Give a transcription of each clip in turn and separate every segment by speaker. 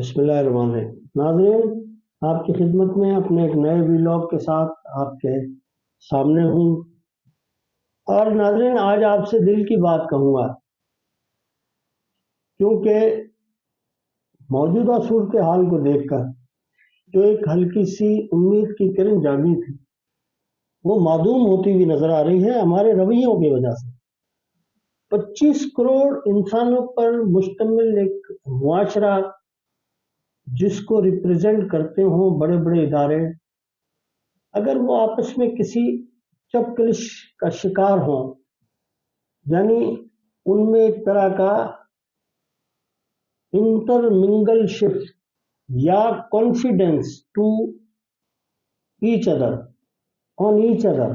Speaker 1: بسم اللہ الرحمن الرحیم۔ ناظرین، آپ کی خدمت میں اپنے ایک نئے ویلاگ کے ساتھ آپ کے سامنے ہوں، اور ناظرین آج آپ سے دل کی بات کہوں گا، کیونکہ موجودہ صورتحال کو دیکھ کر جو ایک ہلکی سی امید کی کرن جاگی تھی وہ معدوم ہوتی ہوئی نظر آ رہی ہے ہمارے رویوں کی وجہ سے۔ 25 کروڑ انسانوں پر مشتمل ایک معاشرہ جس کو ریپریزنٹ کرتے ہوں بڑے بڑے ادارے، اگر وہ آپس میں کسی چپکلش کا شکار ہوں، یعنی ان میں ایک طرح کا انٹرمنگل شپ یا confidence to each other on each other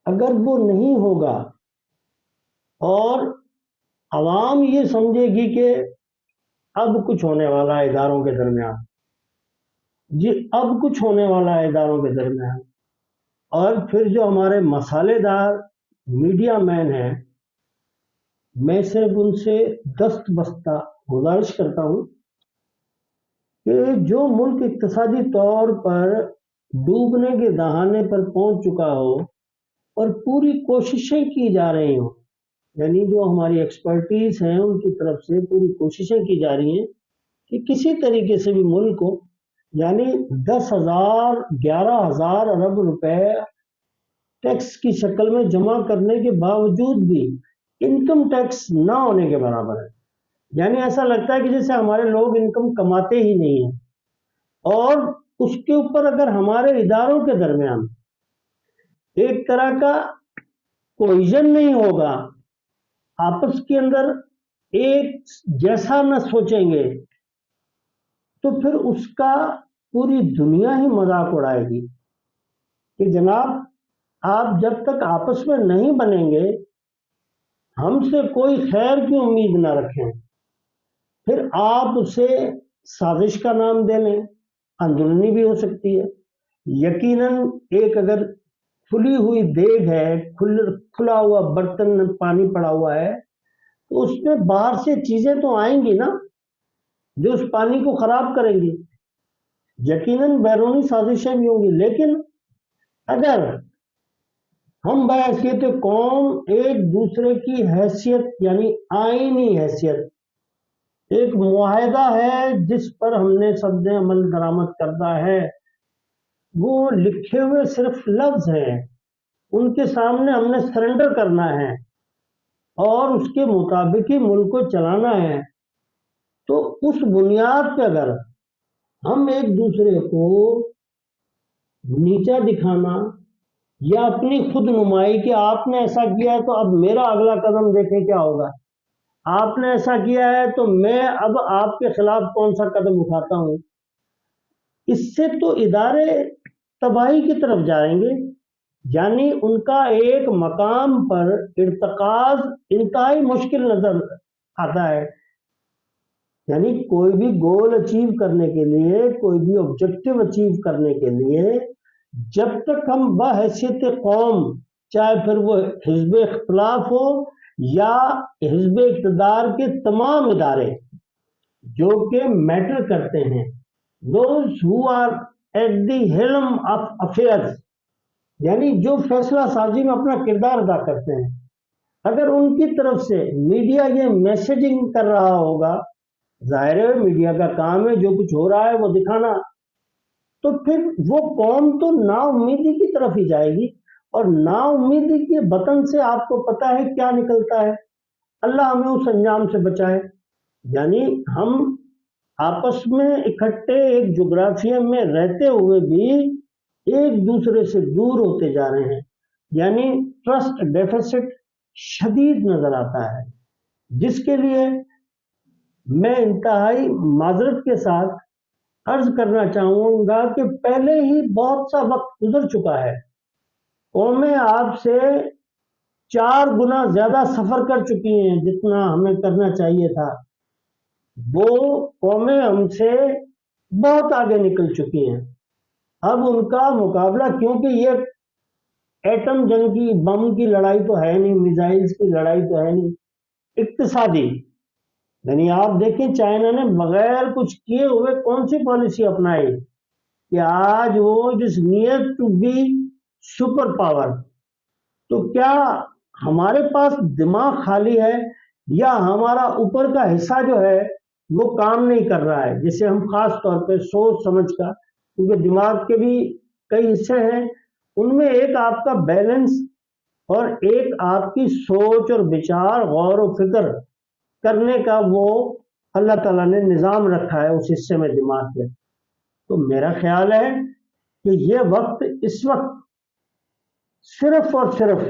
Speaker 1: اگر وہ نہیں ہوگا اور عوام یہ سمجھے گی کہ اب کچھ ہونے والا ہے اداروں کے درمیان، اب کچھ ہونے والا ہے اداروں کے درمیان، اور پھر جو ہمارے مسالے دار میڈیا مین ہیں، میں صرف ان سے دست بستہ گزارش کرتا ہوں کہ جو ملک اقتصادی طور پر ڈوبنے کے دہانے پر پہنچ چکا ہو اور پوری کوششیں کی جا رہی ہوں، یعنی جو ہماری ایکسپرٹیز ہیں ان کی طرف سے پوری کوششیں کی جا رہی ہیں کہ کسی طریقے سے بھی ملک کو، یعنی 10,000 11,000 ارب روپے ٹیکس کی شکل میں جمع کرنے کے باوجود بھی انکم ٹیکس نہ ہونے کے برابر ہے۔ یعنی ایسا لگتا ہے کہ جیسے ہمارے لوگ انکم کماتے ہی نہیں ہیں، اور اس کے اوپر اگر ہمارے اداروں کے درمیان ایک طرح کا کوہیژن نہیں ہوگا، آپس کے اندر ایک جیسا نہ سوچیں گے، تو پھر اس کا پوری دنیا ہی مذاق اڑائے گی کہ جناب آپ جب تک آپس میں نہیں بنیں گے ہم سے کوئی خیر کی امید نہ رکھیں۔ پھر آپ اسے سازش کا نام دے لیں، اندرونی بھی ہو سکتی ہے۔ یقیناً ایک اگر کھلی ہوئی دیگ ہے، کھلا ہوا برتن میں پانی پڑا ہوا ہے، تو اس میں باہر سے چیزیں تو آئیں گی نا جو اس پانی کو خراب کریں گی، یقیناً بیرونی سازشیں بھی ہوں گی۔ لیکن اگر ہم بحیثیت قوم ایک دوسرے کی حیثیت، یعنی آئینی حیثیت، ایک معاہدہ ہے جس پر ہم نے سب نے عمل درآمد کرنا ہے، وہ لکھے ہوئے صرف لفظ ہیں، ان کے سامنے ہم نے سرنڈر کرنا ہے اور اس کے مطابق ہی ملک کو چلانا ہے، تو اس بنیاد پہ اگر ہم ایک دوسرے کو نیچا دکھانا یا اپنی خود نمائی کہ آپ نے ایسا کیا ہے تو اب میرا اگلا قدم دیکھیں کیا ہوگا، آپ نے ایسا کیا ہے تو میں اب آپ کے خلاف کون سا قدم اٹھاتا ہوں، اس سے تو ادارے تباہی کی طرف جائیں گے۔ یعنی ان کا ایک مقام پر ارتکاز انتہائی مشکل نظر آتا ہے۔ یعنی کوئی بھی گول اچیو کرنے کے لیے، کوئی بھی آبجیکٹو اچیو کرنے کے لیے، جب تک ہم بحیثیت قوم، چاہے پھر وہ حزب اختلاف ہو یا حزب اقتدار کے تمام ادارے جو کہ میٹر کرتے ہیں، those who are at the helm of affairs, یعنی جو فیصلہ سازی میں اپنا کردار ادا کرتے ہیں، اگر ان کی طرف سے میڈیا یہ میسیجنگ کر رہا ہوگا، ظاہر ہے میڈیا کا کام ہے جو کچھ ہو رہا ہے وہ دکھانا، تو پھر وہ قوم تو نا امیدی کی طرف ہی جائے گی، اور نا امیدی کے بطن سے آپ کو پتا ہے کیا نکلتا ہے۔ اللہ ہمیں اس انجام سے بچائے۔ یعنی ہم آپس میں اکٹھے ایک جغرافیہ میں رہتے ہوئے بھی ایک دوسرے سے دور ہوتے جا رہے ہیں، یعنی ٹرسٹ ڈیفیسٹ شدید نظر آتا ہے، جس کے لیے میں انتہائی معذرت کے ساتھ عرض کرنا چاہوں گا کہ پہلے ہی بہت سا وقت گزر چکا ہے، قومیں آپ سے 4 گنا زیادہ سفر کر چکی ہیں جتنا ہمیں کرنا چاہیے تھا، وہ قومیں ہم سے بہت آگے نکل چکی ہیں۔ اب ان کا مقابلہ، کیونکہ یہ ایٹم جنگ کی بم کی لڑائی تو ہے نہیں، میزائلز کی لڑائی تو ہے نہیں، اقتصادی یعنی آپ دیکھیں چائنا نے بغیر کچھ کیے ہوئے کون سی پالیسی اپنائی کہ آج وہ جس near to be super power. تو کیا ہمارے پاس دماغ خالی ہے یا ہمارا اوپر کا حصہ جو ہے وہ کام نہیں کر رہا ہے، جسے ہم خاص طور پہ سوچ سمجھ کا، کیونکہ دماغ کے بھی کئی حصے ہیں، ان میں ایک آپ کا بیلنس اور ایک آپ کی سوچ اور بچار غور و فکر کرنے کا وہ اللہ تعالیٰ نے نظام رکھا ہے اس حصے میں دماغ کے. تو میرا خیال ہے کہ یہ وقت اس وقت صرف اور صرف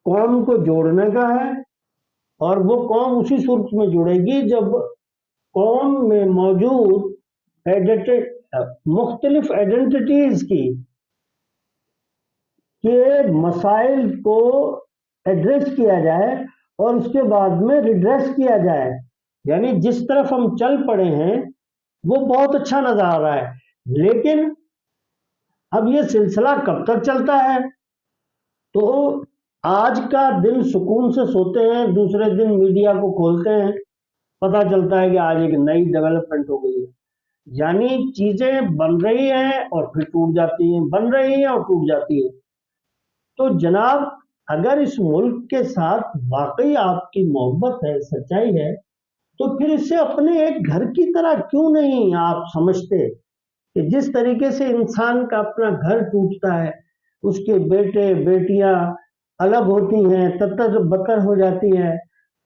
Speaker 1: قوم کو جوڑنے کا ہے، اور وہ قوم اسی صورت میں جڑے گی جب قوم میں موجود مختلف آئیڈینٹیز کی کے مسائل کو ایڈریس کیا جائے اور اس کے بعد میں ریڈریس کیا جائے. یعنی جس طرف ہم چل پڑے ہیں وہ بہت اچھا نظر آ رہا ہے، لیکن اب یہ سلسلہ کب تک چلتا ہے؟ تو آج کا دن سکون سے سوتے ہیں، دوسرے دن میڈیا کو کھولتے ہیں، پتہ چلتا ہے کہ آج ایک نئی ڈیولپمنٹ ہو گئی ہے. یعنی چیزیں بن رہی ہیں اور پھر ٹوٹ جاتی ہیں، بن رہی ہیں اور ٹوٹ جاتی ہیں. تو جناب اگر اس ملک کے ساتھ واقعی آپ کی محبت ہے، سچائی ہے، تو پھر اسے اپنے ایک گھر کی طرح کیوں نہیں آپ سمجھتے کہ جس طریقے سے انسان کا اپنا گھر ٹوٹتا ہے، اس کے بیٹے بیٹیاں الگ ہوتی ہیں، تتر بتر ہو جاتی ہیں،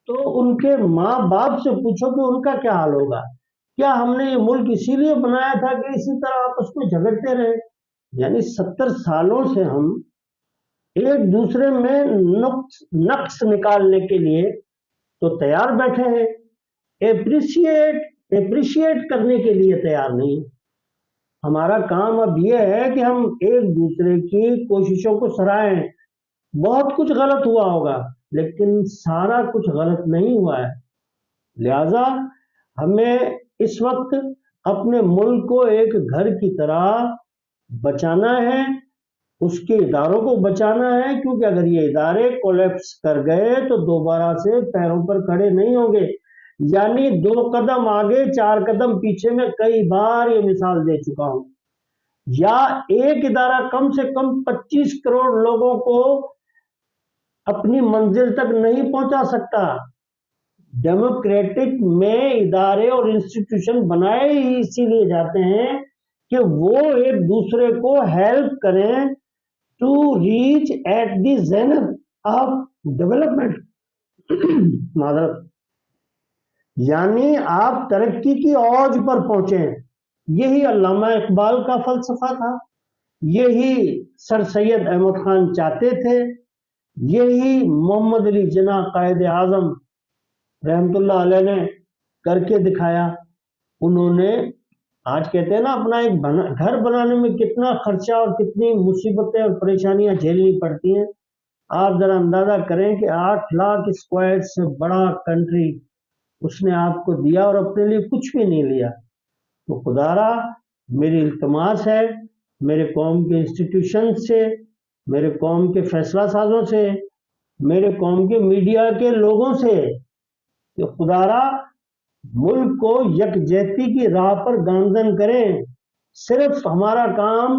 Speaker 1: تو ان کے ماں باپ سے پوچھو کہ ان کا کیا حال ہوگا. کیا ہم نے یہ ملک اسی لیے بنایا تھا کہ اسی طرح آپس میں جھگڑتے رہے؟ یعنی 70 سالوں سے ہم ایک دوسرے میں نقص نکالنے کے لیے تو تیار بیٹھے ہیں، اپریشیٹ کرنے کے لیے تیار نہیں. ہمارا کام اب یہ ہے کہ ہم ایک دوسرے کی کوششوں کو سرائیں. بہت کچھ غلط ہوا ہوگا لیکن سارا کچھ غلط نہیں ہوا ہے. لہذا ہمیں اس وقت اپنے ملک کو ایک گھر کی طرح بچانا ہے، اس کے اداروں کو بچانا ہے، کیونکہ اگر یہ ادارے کولیپس کر گئے تو دوبارہ سے پیروں پر کھڑے نہیں ہوں گے. یعنی 2 قدم آگے 4 قدم پیچھے میں کئی بار یہ مثال دے چکا ہوں. یا ایک ادارہ کم سے کم 25 کروڑ لوگوں کو اپنی منزل تک نہیں پہنچا سکتا. ڈیموکریٹک میں ادارے اور انسٹیٹیوشن بنائے ہی اسی لیے جاتے ہیں کہ وہ ایک دوسرے کو ہیلپ کریں to reach at the zenith of development. معذرت، یعنی آپ ترقی کی اوج پر پہنچیں. یہی علامہ اقبال کا فلسفہ تھا، یہی سر سید احمد خان چاہتے تھے، یہی محمد علی جناح قائد اعظم رحمت اللہ علیہ نے کر کے دکھایا. انہوں نے آج کہتے ہیں نا اپنا ایک گھر بنانے میں کتنا خرچہ اور کتنی مصیبتیں اور پریشانیاں جھیلنی پڑتی ہیں. آپ ذرا اندازہ کریں کہ 8 لاکھ اسکوائر سے بڑا کنٹری اس نے آپ کو دیا اور اپنے لیے کچھ بھی نہیں لیا. تو خدارا میری التماس ہے میرے قوم کے انسٹیٹیوشن سے، میرے قوم کے فیصلہ سازوں سے، میرے قوم کے میڈیا کے لوگوں سے کہ خدارا ملک کو یکجہتی کی راہ پر گامزن کریں. صرف ہمارا کام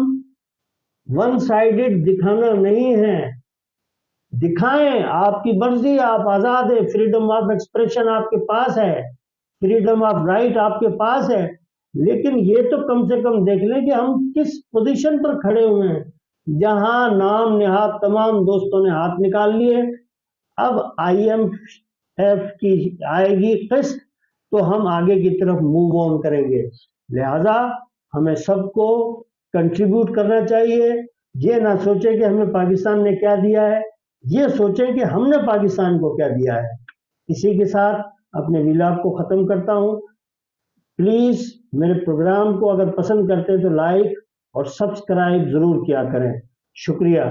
Speaker 1: ون سائیڈڈ دکھانا نہیں ہے. دکھائیں، آپ کی مرضی، آپ آزاد ہیں، فریڈم آف ایکسپریشن آپ کے پاس ہے، فریڈم آف رائٹ آپ کے پاس ہے، لیکن یہ تو کم سے کم دیکھ لیں کہ ہم کس پوزیشن پر کھڑے ہوئے ہیں. جہاں نام نہاد تمام دوستوں نے ہاتھ نکال لیے، اب IMF کی آئے گی قسط تو ہم آگے کی طرف موو آن کریں گے. لہذا ہمیں سب کو کنٹریبیوٹ کرنا چاہیے. یہ نہ سوچیں کہ ہمیں پاکستان نے کیا دیا ہے، یہ سوچیں کہ ہم نے پاکستان کو کیا دیا ہے. اسی کے ساتھ اپنے ویلاگ کو ختم کرتا ہوں. پلیز میرے پروگرام کو اگر پسند کرتے ہیں تو لائک اور سبسکرائب ضرور کیا کریں. شکریہ.